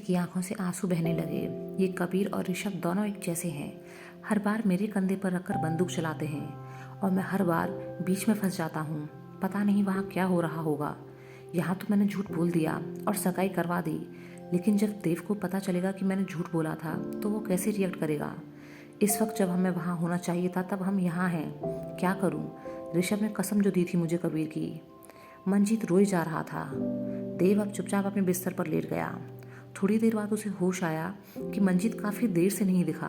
की आंखों से आंसू बहने लगे। ये कबीर और ऋषभ दोनों एक जैसे हैं। हर बार मेरे कंधे पर रखकर बंदूक चलाते हैं और मैं हर बार बीच में फंस जाता हूँ। पता नहीं वहाँ क्या हो रहा होगा। यहाँ तो मैंने झूठ बोल दिया और सगाई करवा दी, लेकिन जब देव को पता चलेगा कि मैंने झूठ बोला था तो वो कैसे रिएक्ट करेगा। इस वक्त जब हमें वहाँ होना चाहिए था तब हम यहाँ हैं। क्या करूँ? ऋषभ ने कसम जो दी थी मुझे कबीर की। मंजीत रोए जा रहा था। देव अब चुपचाप अपने बिस्तर पर लेट गया। थोड़ी देर बाद उसे होश आया कि मंजीत काफ़ी देर से नहीं दिखा।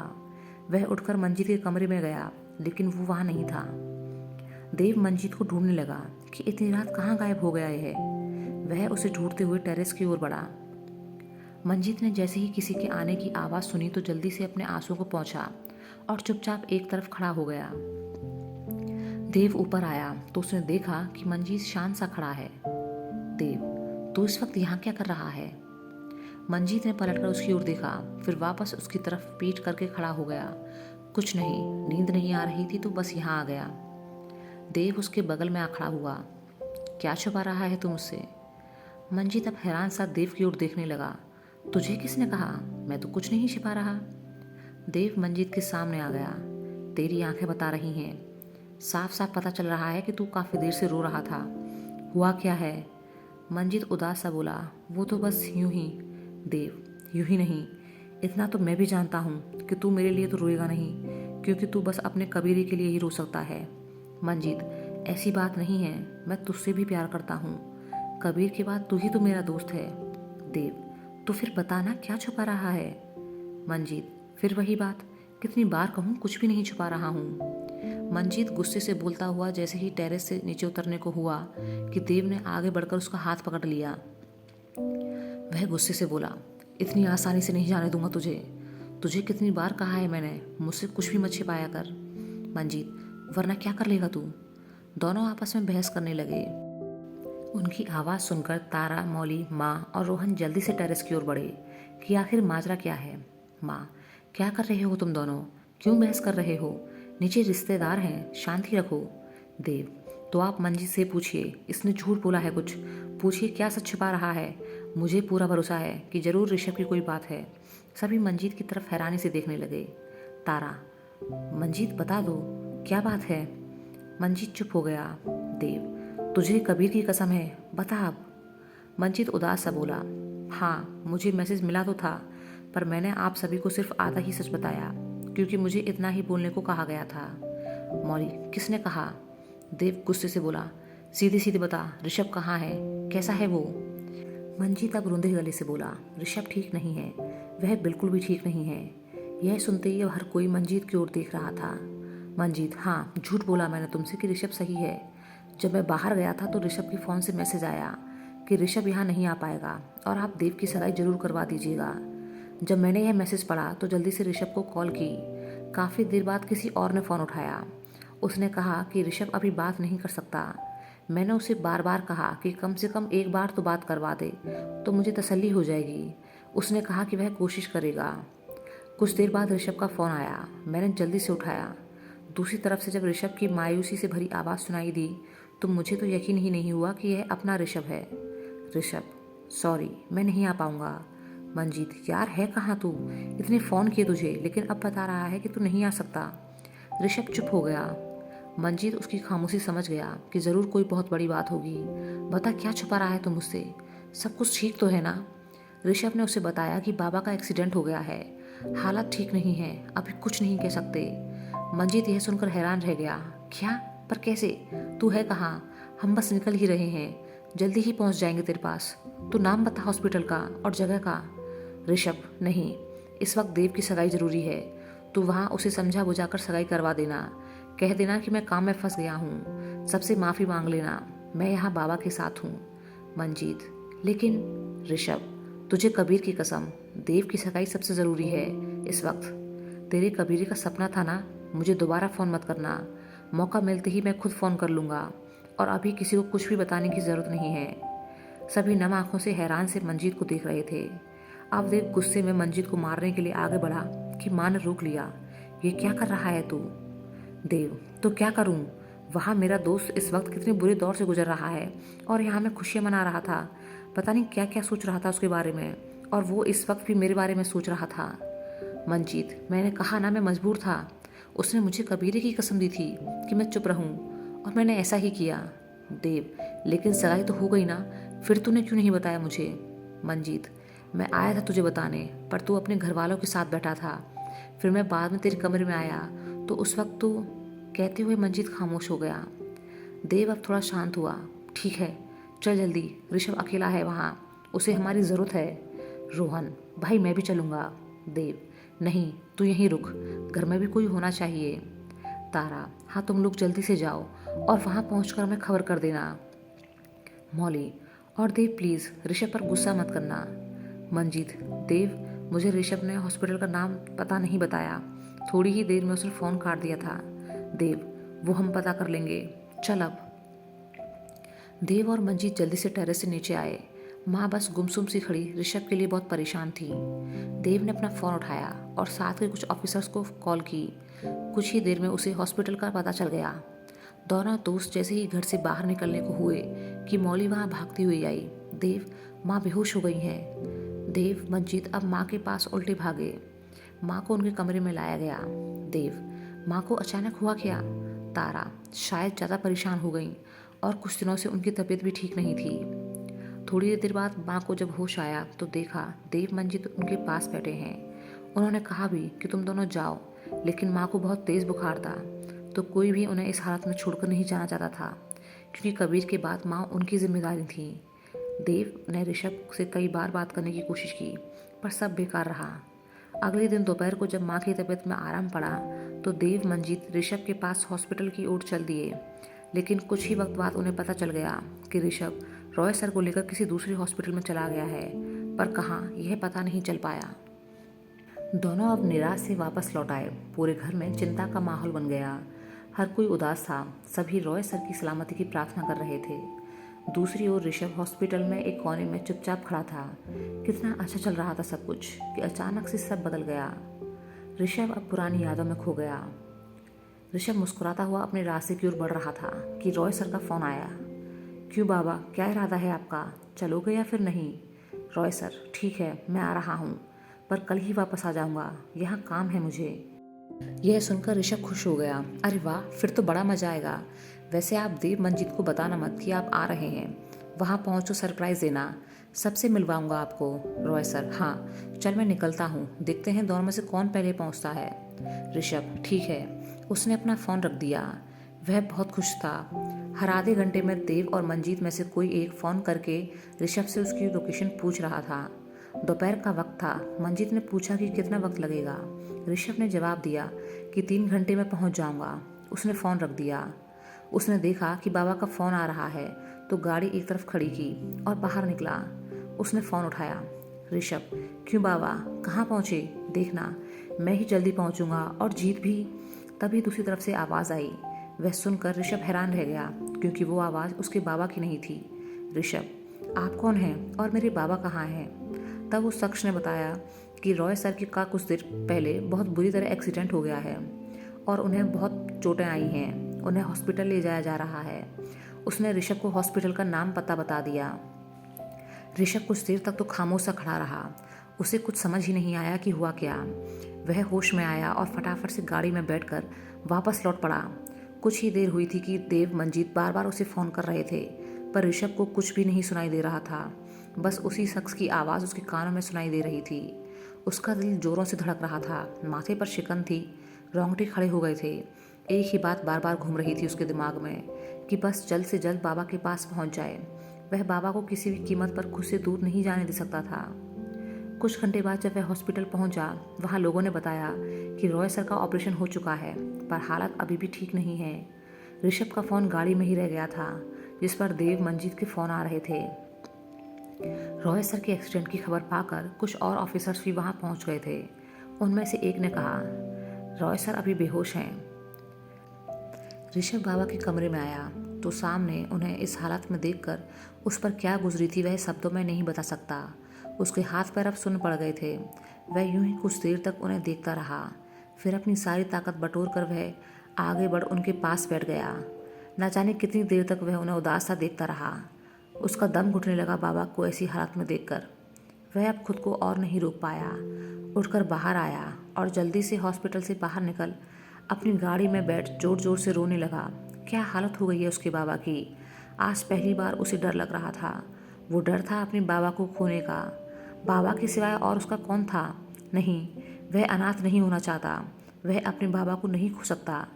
वह उठकर मंजीत के कमरे में गया, लेकिन वो वहाँ नहीं था। देव मंजीत को ढूंढने लगा कि इतनी रात कहाँ गायब हो गया है। वह उसे ढूंढते हुए टेरेस की ओर बढ़ा। मंजीत ने जैसे ही किसी के आने की आवाज़ सुनी तो जल्दी से अपने आंसुओं को पोंछा और चुपचाप एक तरफ खड़ा हो गया। देव ऊपर आया तो उसने देखा कि मंजीत शांत सा खड़ा है। देव, तू इस वक्त यहाँ क्या कर रहा है? मंजीत ने पलटकर उसकी ओर देखा, फिर वापस उसकी तरफ पीठ करके खड़ा हो गया। कुछ नहीं, नींद नहीं आ रही थी तो बस यहाँ आ गया। देव उसके बगल में आ खड़ा हुआ। क्या छुपा रहा है तू मुझसे? मंजीत अब हैरान सा देव की ओर देखने लगा। तुझे किसने कहा? मैं तो कुछ नहीं छिपा रहा। देव मंजीत के सामने आ गया। तेरी आंखें बता रही हैं। साफ साफ पता चल रहा है कि तू काफ़ी देर से रो रहा था। हुआ क्या है? मंजीत उदास सा बोला। वो तो बस यूं ही। देव, यूं ही नहीं, इतना तो मैं भी जानता हूँ कि तू मेरे लिए तो रोएगा नहीं, क्योंकि तू बस अपने कबीरे के लिए ही रो सकता है। मंजीत, ऐसी बात नहीं है, मैं तुझसे भी प्यार करता हूँ। कबीर के बाद तू ही तो मेरा दोस्त है। देव, तो फिर बताना क्या छुपा रहा है? मंजीत, फिर वही बात, कितनी बार कहूँ, कुछ भी नहीं छुपा रहा हूँ। मंजीत गुस्से से बोलता हुआ जैसे ही टेरेस से नीचे उतरने को हुआ कि देव ने आगे बढ़कर उसका हाथ पकड़ लिया। वह गुस्से से बोला, इतनी आसानी से नहीं जाने दूंगा तुझे। तुझे कितनी बार कहा है मैंने, मुझसे कुछ भी मत छिपाया कर। मंजीत, वरना क्या कर लेगा तू? दोनों आपस में बहस करने लगे। उनकी आवाज़ सुनकर तारा, मौली, माँ और रोहन जल्दी से टेरेस की ओर बढ़े कि आखिर माजरा क्या है। माँ, क्या कर रहे हो तुम दोनों? क्यों बहस कर रहे हो? नीचे रिश्तेदार हैं, शांति रखो। देव, तो आप मंजीत से पूछिए, इसने झूठ बोला है कुछ। पूछिए क्या सच छिपा रहा है। मुझे पूरा भरोसा है कि जरूर ऋषभ की कोई बात है। सभी मंजीत की तरफ हैरानी से देखने लगे। तारा, मंजीत बता दो, क्या बात है? मंजीत चुप हो गया। देव, तुझे कबीर की कसम है, बता अब। मंजीत उदास सा बोला, हाँ, मुझे मैसेज मिला तो था, पर मैंने आप सभी को सिर्फ आधा ही सच बताया, क्योंकि मुझे इतना ही बोलने को कहा गया था। मौली, किसने कहा? देव गुस्से से बोला, सीधे सीधे बता, ऋषभ कहाँ है, कैसा है वो? मंजीत अब रुंधे गले से बोला, ऋषभ ठीक नहीं है, वह बिल्कुल भी ठीक नहीं है। यह सुनते ही अब हर कोई मंजीत की ओर देख रहा था। मंजीत, हाँ, झूठ बोला मैंने तुमसे कि ऋषभ सही है। जब मैं बाहर गया था तो ऋषभ के फ़ोन से मैसेज आया कि ऋषभ यहाँ नहीं आ पाएगा और आप देव की सगाई जरूर करवा दीजिएगा। जब मैंने यह मैसेज पढ़ा तो जल्दी से ऋषभ को कॉल की। काफ़ी देर बाद किसी और ने फ़ोन उठाया। उसने कहा कि ऋषभ अभी बात नहीं कर सकता। मैंने उसे बार बार कहा कि कम से कम एक बार तो बात करवा दे तो मुझे तसल्ली हो जाएगी। उसने कहा कि वह कोशिश करेगा। कुछ देर बाद ऋषभ का फ़ोन आया। मैंने जल्दी से उठाया। दूसरी तरफ से जब ऋषभ की मायूसी से भरी आवाज़ सुनाई दी तो मुझे तो यकीन ही नहीं हुआ कि यह अपना ऋषभ है। ऋषभ, सॉरी, मैं नहीं आ पाऊँगा। मंजीत, यार है कहाँ तू? इतने फ़ोन किए तुझे, लेकिन अब बता रहा है कि तू नहीं आ सकता। ऋषभ चुप हो गया। मंजीत उसकी खामोशी समझ गया कि ज़रूर कोई बहुत बड़ी बात होगी। बता, क्या छुपा रहा है तू मुझसे? सब कुछ ठीक तो है ना? ऋषभ ने उसे बताया कि बाबा का एक्सीडेंट हो गया है, हालत ठीक नहीं है, अभी कुछ नहीं कह सकते। मंजीत यह सुनकर हैरान रह गया। क्या? पर कैसे? तू है कहाँ? हम बस निकल ही रहे हैं, जल्दी ही पहुँच जाएंगे तेरे पास। तू नाम बता हॉस्पिटल का और जगह का। ऋषभ, नहीं, इस वक्त देव की सगाई ज़रूरी है। तू वहाँ उसे समझा बुझाकर सगाई करवा देना। कह देना कि मैं काम में फंस गया हूँ, सबसे माफ़ी मांग लेना, मैं यहाँ बाबा के साथ हूँ। मंजीत, लेकिन ऋषभ, तुझे कबीर की कसम, देव की सगाई सबसे ज़रूरी है इस वक्त। तेरे कबीरे का सपना था ना? मुझे दोबारा फ़ोन मत करना। मौका मिलते ही मैं खुद फ़ोन कर लूँगा और अभी किसी को कुछ भी बताने की ज़रूरत नहीं है। सभी नम आंखों से हैरान से मंजीत को देख रहे थे। अब देव गुस्से में मंजीत को मारने के लिए आगे बढ़ा कि माँ ने रोक लिया। ये क्या कर रहा है तू? देव, तो क्या करूं? वहाँ मेरा दोस्त इस वक्त कितने बुरे दौर से गुजर रहा है और यहाँ मैं खुशियाँ मना रहा था। पता नहीं क्या क्या सोच रहा था उसके बारे में। और वो इस वक्त भी मेरे बारे में सोच रहा था। मंजीत, मैंने कहा ना मैं मजबूर था। उसने मुझे कबीरे की कसम दी थी कि मैं चुप रहूं और मैंने ऐसा ही किया। देव, लेकिन सगाई तो हो गई ना, फिर तूने क्यों नहीं बताया मुझे? मंजीत, मैं आया था तुझे बताने, पर तू अपने घर वालों के साथ बैठा था। फिर मैं बाद में तेरे कमरे में आया तो उस वक्त तू। कहते हुए मंजीत खामोश हो गया। देव अब थोड़ा शांत हुआ। ठीक है, चल जल्दी, ऋषभ अकेला है वहाँ, उसे हमारी ज़रूरत है। रोहन, भाई मैं भी चलूँगा। देव, नहीं, तू यहीं रुक, घर में भी कोई होना चाहिए। तारा, हाँ तुम लोग जल्दी से जाओ और वहाँ पहुँचकर हमें खबर कर देना। मौली, और देव प्लीज़ ऋषभ पर गुस्सा मत करना। मंजीत, देव, मुझे ऋषभ ने हॉस्पिटल का नाम पता नहीं बताया, थोड़ी ही देर में उसने फ़ोन काट दिया था। देव, वो हम पता कर लेंगे, चल अब। देव और मंजीत जल्दी से टेरेस से नीचे आए। माँ बस गुमसुम सी खड़ी ऋषभ के लिए बहुत परेशान थी। देव ने अपना फ़ोन उठाया और साथ के कुछ ऑफिसर्स को कॉल की। कुछ ही देर में उसे हॉस्पिटल का पता चल गया। दोनों दोस्त जैसे ही घर से बाहर निकलने को हुए कि मौली वहाँ भागती हुई आई। देव, माँ बेहोश हो गई हैं। देव, मंजीत अब माँ के पास उल्टे भागे। माँ को उनके कमरे में लाया गया। देव, माँ को अचानक हुआ क्या? तारा, शायद ज़्यादा परेशान हो गई और कुछ दिनों से उनकी तबीयत भी ठीक नहीं थी। थोड़ी देर बाद माँ को जब होश आया तो देखा देव मंजीत उनके पास बैठे हैं। उन्होंने कहा भी कि तुम दोनों जाओ, लेकिन माँ को बहुत तेज़ बुखार था तो कोई भी उन्हें इस हालत में छोड़कर नहीं जाना चाहता था, क्योंकि कबीर के बाद माँ उनकी जिम्मेदारी थी। देव ने ऋषभ से कई बार बात करने की कोशिश की, पर सब बेकार रहा। अगले दिन दोपहर को जब माँ की तबीयत में आराम पड़ा तो देव मंजीत ऋषभ के पास हॉस्पिटल की ओर चल दिए। लेकिन कुछ ही वक्त बाद उन्हें पता चल गया कि ऋषभ रॉय सर को लेकर किसी दूसरे हॉस्पिटल में चला गया है, पर कहाँ यह पता नहीं चल पाया। दोनों अब निराश से वापस लौट आए। पूरे घर में चिंता का माहौल बन गया। हर कोई उदास था। सभी रॉय सर की सलामती की प्रार्थना कर रहे थे। दूसरी ओर ऋषभ हॉस्पिटल में एक कोने में चुपचाप खड़ा था। कितना अच्छा चल रहा था सब कुछ कि अचानक से सब बदल गया। ऋषभ अब पुरानी यादों में खो गया। ऋषभ मुस्कुराता हुआ अपने रास्ते की ओर बढ़ रहा था कि रॉय सर का फ़ोन आया। क्यों बाबा, क्या इरादा है आपका? चलोगे या फिर नहीं? रॉय सर, ठीक है मैं आ रहा हूँ, पर कल ही वापस आ जाऊँगा, यहाँ काम है मुझे। यह सुनकर ऋषभ खुश हो गया। अरे वाह, फिर तो बड़ा मजा आएगा। वैसे आप देव मंजीत को बताना मत कि आप आ रहे हैं। वहाँ पहुँचो सरप्राइज़ देना, सबसे मिलवाऊंगा आपको। रॉय सर, हाँ चल मैं निकलता हूँ, देखते हैं दोनों में से कौन पहले पहुँचता है। ऋषभ, ठीक है। उसने अपना फ़ोन रख दिया। वह बहुत खुश था। हर आधे घंटे में देव और मंजीत में से कोई एक फ़ोन करके ऋषभ से उसकी लोकेशन पूछ रहा था। दोपहर का वक्त था। मंजीत ने पूछा कि कितना वक्त लगेगा। ऋषभ ने जवाब दिया कि 3 घंटे में पहुंच जाऊंगा। उसने फ़ोन रख दिया। उसने देखा कि बाबा का फ़ोन आ रहा है तो गाड़ी एक तरफ खड़ी की और बाहर निकला। उसने फ़ोन उठाया। ऋषभ, क्यों बाबा, कहाँ पहुँचे? देखना मैं ही जल्दी पहुँचूंगा और जीत भी। तभी दूसरी तरफ से आवाज़ आई। वह सुनकर ऋषभ हैरान रह गया, क्योंकि वो आवाज़ उसके बाबा की नहीं थी। ऋषभ, आप कौन हैं और मेरे बाबा कहाँ हैं? तब उस शख्स ने बताया कि रॉय सर की का कुछ देर पहले बहुत बुरी तरह एक्सीडेंट हो गया है और उन्हें बहुत चोटें आई हैं। उन्हें हॉस्पिटल ले जाया जा रहा है। उसने ऋषभ को हॉस्पिटल का नाम पता बता दिया। ऋषभ कुछ देर तक तो खामोश सा खड़ा रहा। उसे कुछ समझ ही नहीं आया कि हुआ क्या। वह होश में आया और फटाफट से गाड़ी में बैठकर वापस लौट पड़ा। कुछ ही देर हुई थी कि देव मंजीत बार बार उसे फ़ोन कर रहे थे, पर ऋषभ को कुछ भी नहीं सुनाई दे रहा था। बस उसी शख्स की आवाज़ उसके कानों में सुनाई दे रही थी। उसका दिल जोरों से धड़क रहा था, माथे पर शिकन थी, रोंगटे खड़े हो गए थे। एक ही बात बार बार घूम रही थी उसके दिमाग में कि बस जल्द से जल्द बाबा के पास पहुंच जाए। वह बाबा को किसी भी कीमत पर खुद से दूर नहीं जाने दे सकता था। कुछ घंटे बाद जब वह हॉस्पिटल पहुंचा, वहां लोगों ने बताया कि रॉय सर का ऑपरेशन हो चुका है, पर हालत अभी भी ठीक नहीं है। ऋषभ का फ़ोन गाड़ी में ही रह गया था, जिस पर देव मंजीत के फ़ोन आ रहे थे। रॉय सर के एक्सीडेंट की खबर पाकर कुछ और ऑफिसर्स भी वहां पहुंच गए थे। उनमें से एक ने कहा, रॉय सर अभी बेहोश हैं। ऋषभ बाबा के कमरे में आया तो सामने उन्हें इस हालत में देखकर उस पर क्या गुजरी थी वह शब्दों में नहीं बता सकता। उसके हाथ पैर अब सुन्न पड़ गए थे। वह यूं ही कुछ देर तक उन्हें देखता रहा, फिर अपनी सारी ताकत बटोर कर वह आगे बढ़ उनके पास बैठ गया। न जाने कितनी देर तक वह उन्हें उदास सा देखता रहा। उसका दम घुटने लगा बाबा को ऐसी हालत में देखकर। वह अब खुद को और नहीं रोक पाया। उठकर बाहर आया और जल्दी से हॉस्पिटल से बाहर निकल अपनी गाड़ी में बैठ जोर जोर से रोने लगा। क्या हालत हो गई है उसके बाबा की। आज पहली बार उसे डर लग रहा था। वो डर था अपने बाबा को खोने का। बाबा के सिवाय और उसका कौन था। नहीं, वह अनाथ नहीं होना चाहता। वह अपने बाबा को नहीं खो सकता।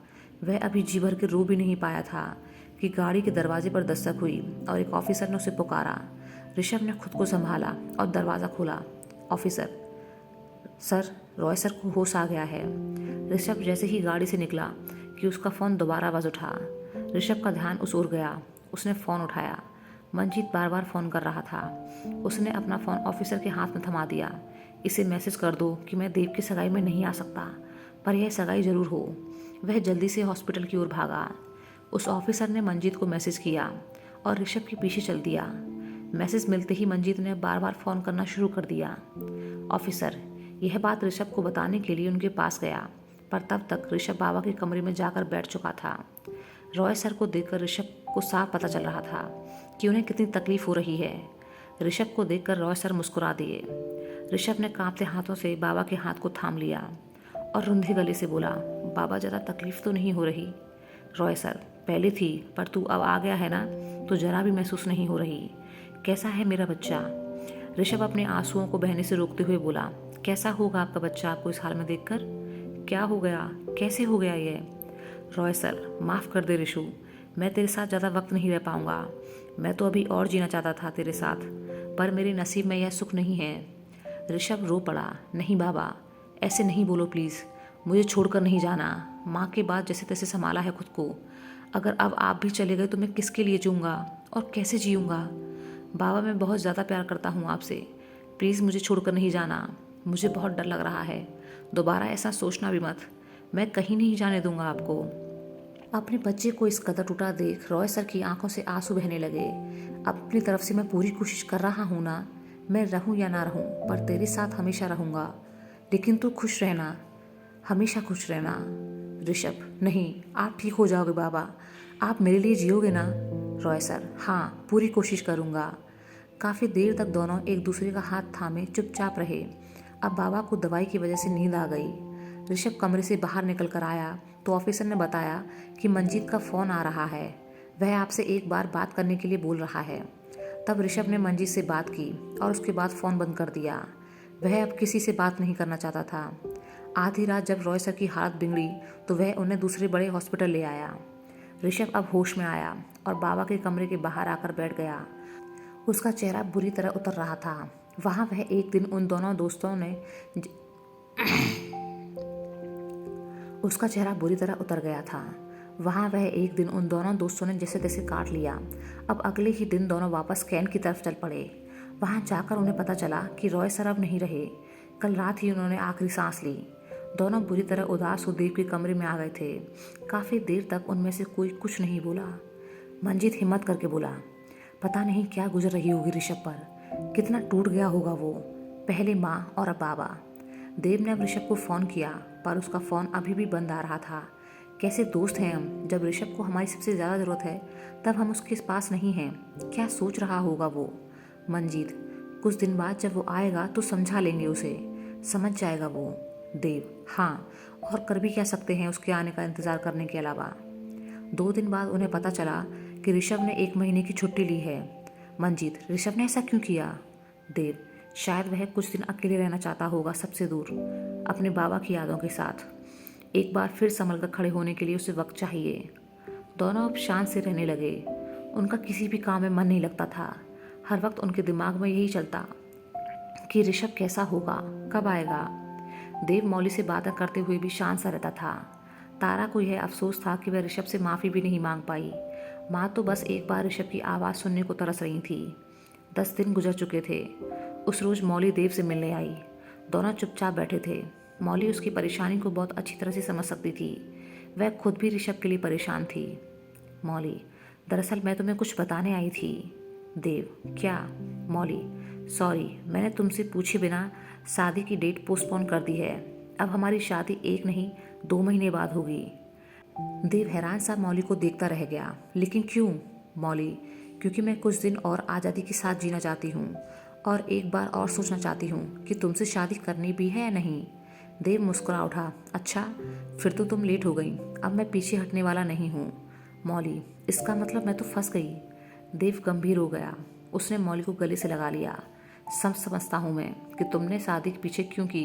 वह अभी जी भर के रो भी नहीं पाया था कि गाड़ी के दरवाजे पर दस्तक हुई और एक ऑफिसर ने उसे पुकारा। ऋषभ ने खुद को संभाला और दरवाज़ा खोला। ऑफिसर, सर, रॉय सर को होश आ गया है। ऋषभ जैसे ही गाड़ी से निकला कि उसका फ़ोन दोबारा आवाज़ उठा। ऋषभ का ध्यान उस ओर गया। उसने फ़ोन उठाया। मंजीत बार बार फ़ोन कर रहा था। उसने अपना फ़ोन ऑफिसर के हाथ में थमा दिया। इसे मैसेज कर दो कि मैं देव की सगाई में नहीं आ सकता, पर यह सगाई ज़रूर हो। वह जल्दी से हॉस्पिटल की ओर भागा। उस ऑफिसर ने मंजीत को मैसेज किया और ऋषभ के पीछे चल दिया। मैसेज मिलते ही मंजीत ने बार बार फ़ोन करना शुरू कर दिया। ऑफिसर यह बात ऋषभ को बताने के लिए उनके पास गया, पर तब तक ऋषभ बाबा के कमरे में जाकर बैठ चुका था। रॉय सर को देखकर ऋषभ को साफ पता चल रहा था कि उन्हें कितनी तकलीफ हो रही है। ऋषभ को देखकर रॉय सर मुस्कुरा दिए। ऋषभ ने कांपते हाथों से बाबा के हाथ को थाम लिया और रुंधे गले से बोला, बाबा ज़्यादा तकलीफ तो नहीं हो रही। रॉय सर, पहले थी, पर तू अब आ गया है ना, तो ज़रा भी महसूस नहीं हो रही। कैसा है मेरा बच्चा। ऋषभ अपने आंसुओं को बहने से रोकते हुए बोला, कैसा होगा आपका बच्चा आपको इस हाल में देखकर। क्या हो गया, कैसे हो गया ये। रॉय सर, माफ़ कर दे ऋषु, मैं तेरे साथ ज़्यादा वक्त नहीं रह पाऊँगा। मैं तो अभी और जीना चाहता था तेरे साथ, पर मेरे नसीब में यह सुख नहीं है। ऋषभ रो पड़ा। नहीं बाबा, ऐसे नहीं बोलो प्लीज़, मुझे छोड़कर नहीं जाना। माँ के बाद जैसे तैसे संभाला है खुद को। अगर अब आप भी चले गए तो मैं किसके लिए जीऊँगा और कैसे जीऊँगा। बाबा, मैं बहुत ज़्यादा प्यार करता हूँ आपसे। प्लीज़ मुझे छोड़कर नहीं जाना। मुझे बहुत डर लग रहा है। दोबारा ऐसा सोचना भी मत। मैं कहीं नहीं जाने दूंगा आपको। अपने बच्चे को इस कदर टूटा देख रॉय सर की आंखों से आंसू बहने लगे। अपनी तरफ से मैं पूरी कोशिश कर रहा हूँ ना, मैं रहूँ या ना रहूँ, पर तेरे साथ हमेशा रहूँगा। लेकिन तू खुश रहना, हमेशा खुश रहना। ऋषभ, नहीं, आप ठीक हो जाओगे बाबा। आप मेरे लिए जियोगे ना। रॉय सर, हाँ, पूरी कोशिश करूँगा। काफ़ी देर तक दोनों एक दूसरे का हाथ थामे चुपचाप रहे। अब बाबा को दवाई की वजह से नींद आ गई। ऋषभ कमरे से बाहर निकल कर आया तो ऑफिसर ने बताया कि मंजीत का फ़ोन आ रहा है। वह आपसे एक बार बात करने के लिए बोल रहा है। तब ऋषभ ने मंजीत से बात की और उसके बाद फ़ोन बंद कर दिया। वह अब किसी से बात नहीं करना चाहता था। आधी रात जब रॉय सर की हालत बिगड़ी तो वह उन्हें दूसरे बड़े हॉस्पिटल ले आया। ऋषभ अब होश में आया और बाबा के कमरे के बाहर आकर बैठ गया। उसका चेहरा बुरी तरह उतर रहा था। वहाँ वह एक दिन उन दोनों दोस्तों ने उसका चेहरा बुरी तरह उतर गया था। वहाँ वह एक दिन उन दोनों दोस्तों ने जैसे तैसे काट लिया। अब अगले ही दिन दोनों वापस कैंट की तरफ चल पड़े। वहाँ जाकर उन्हें पता चला कि रॉय सर अब नहीं रहे। कल रात ही उन्होंने आखिरी सांस ली। दोनों बुरी तरह उदास हो देव के कमरे में आ गए थे। काफ़ी देर तक उनमें से कोई कुछ नहीं बोला। मंजीत हिम्मत करके बोला, पता नहीं क्या गुजर रही होगी ऋषभ पर, कितना टूट गया होगा वो। पहले माँ और अब बाबा। देव ने अब ऋषभ को फ़ोन किया, पर उसका फ़ोन अभी भी बंद आ रहा था। कैसे दोस्त हैं हम, जब ऋषभ को हमारी सबसे ज़्यादा ज़रूरत है तब हम उसके पास नहीं हैं। क्या सोच रहा होगा वो। मंजीत, कुछ दिन बाद जब वो आएगा तो समझा लेंगे उसे, समझ जाएगा वो। देव, हाँ, और कर भी क्या सकते हैं उसके आने का इंतज़ार करने के अलावा। 2 दिन बाद उन्हें पता चला कि ऋषभ ने 1 महीने की छुट्टी ली है। मंजीत, ऋषभ ने ऐसा क्यों किया। देव, शायद वह कुछ दिन अकेले रहना चाहता होगा, सबसे दूर, अपने बाबा की यादों के साथ। एक बार फिर संभल कर खड़े होने के लिए उसे वक्त चाहिए। दोनों अब शांत से रहने लगे। उनका किसी भी काम में मन नहीं लगता था। हर वक्त उनके दिमाग में यही चलता कि ऋषभ कैसा होगा, कब आएगा। देव मौली से बातें करते हुए भी शांत सा रहता था। तारा को यह अफसोस था कि वह ऋषभ से माफ़ी भी नहीं मांग पाई। माँ तो बस एक बार ऋषभ की आवाज़ सुनने को तरस रही थी। 10 दिन गुजर चुके थे। उस रोज़ मौली देव से मिलने आई। दोनों चुपचाप बैठे थे। मौली उसकी परेशानी को बहुत अच्छी तरह से समझ सकती थी। वह खुद भी ऋषभ के लिए परेशान थी। मौली, दरअसल मैं तुम्हें कुछ बताने आई थी। देव, क्या। मौली, सॉरी, मैंने तुमसे पूछे बिना शादी की डेट पोस्टपोन कर दी है। अब हमारी शादी 1 नहीं 2 महीने बाद होगी। देव हैरान सा मौली को देखता रह गया। लेकिन क्यों। मौली, क्योंकि मैं कुछ दिन और आज़ादी के साथ जीना चाहती हूँ और एक बार और सोचना चाहती हूँ कि तुमसे शादी करनी भी है या नहीं। देव मुस्कुरा उठा। अच्छा, फिर तो तुम लेट हो गई। अब मैं पीछे हटने वाला नहीं हूँ। मौली, इसका मतलब मैं तो फंस गई। देव गंभीर हो गया। उसने मौली को गले से लगा लिया। समझता हूँ मैं कि तुमने शादी के पीछे क्यों की।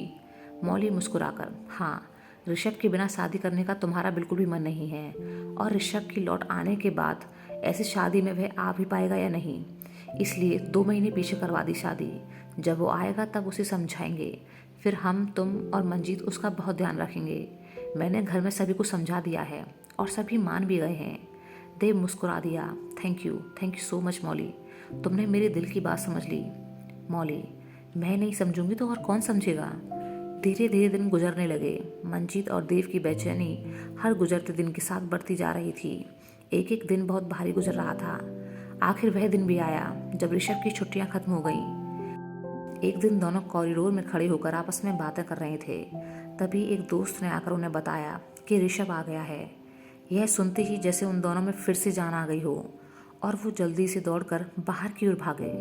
मौली मुस्कुराकर, हाँ, ऋषभ के बिना शादी करने का तुम्हारा बिल्कुल भी मन नहीं है, और ऋषभ की लौट आने के बाद ऐसी शादी में वह आ भी पाएगा या नहीं, इसलिए 2 महीने पीछे करवा दी शादी। जब वो आएगा तब उसे समझाएंगे, फिर हम, तुम और मंजीत उसका बहुत ध्यान रखेंगे। मैंने घर में सभी को समझा दिया है और सभी मान भी गए हैं। देव मुस्कुरा दिया। थैंक यू सो मच मौली, तुमने मेरे दिल की बात समझ ली। मौली, मैं नहीं समझूंगी तो और कौन समझेगा। धीरे धीरे दिन गुजरने लगे। मंजीत और देव की बेचैनी हर गुजरते दिन के साथ बढ़ती जा रही थी। एक एक दिन बहुत भारी गुजर रहा था। आखिर वह दिन भी आया जब ऋषभ की छुट्टियां खत्म हो गईं। एक दिन दोनों कॉरिडोर में खड़े होकर आपस में बातें कर रहे थे। तभी एक दोस्त ने आकर उन्हें बताया कि ऋषभ आ गया है। यह सुनते ही जैसे उन दोनों में फिर से जान आ गई हो, और वो जल्दी से दौड़कर बाहर की ओर भागे।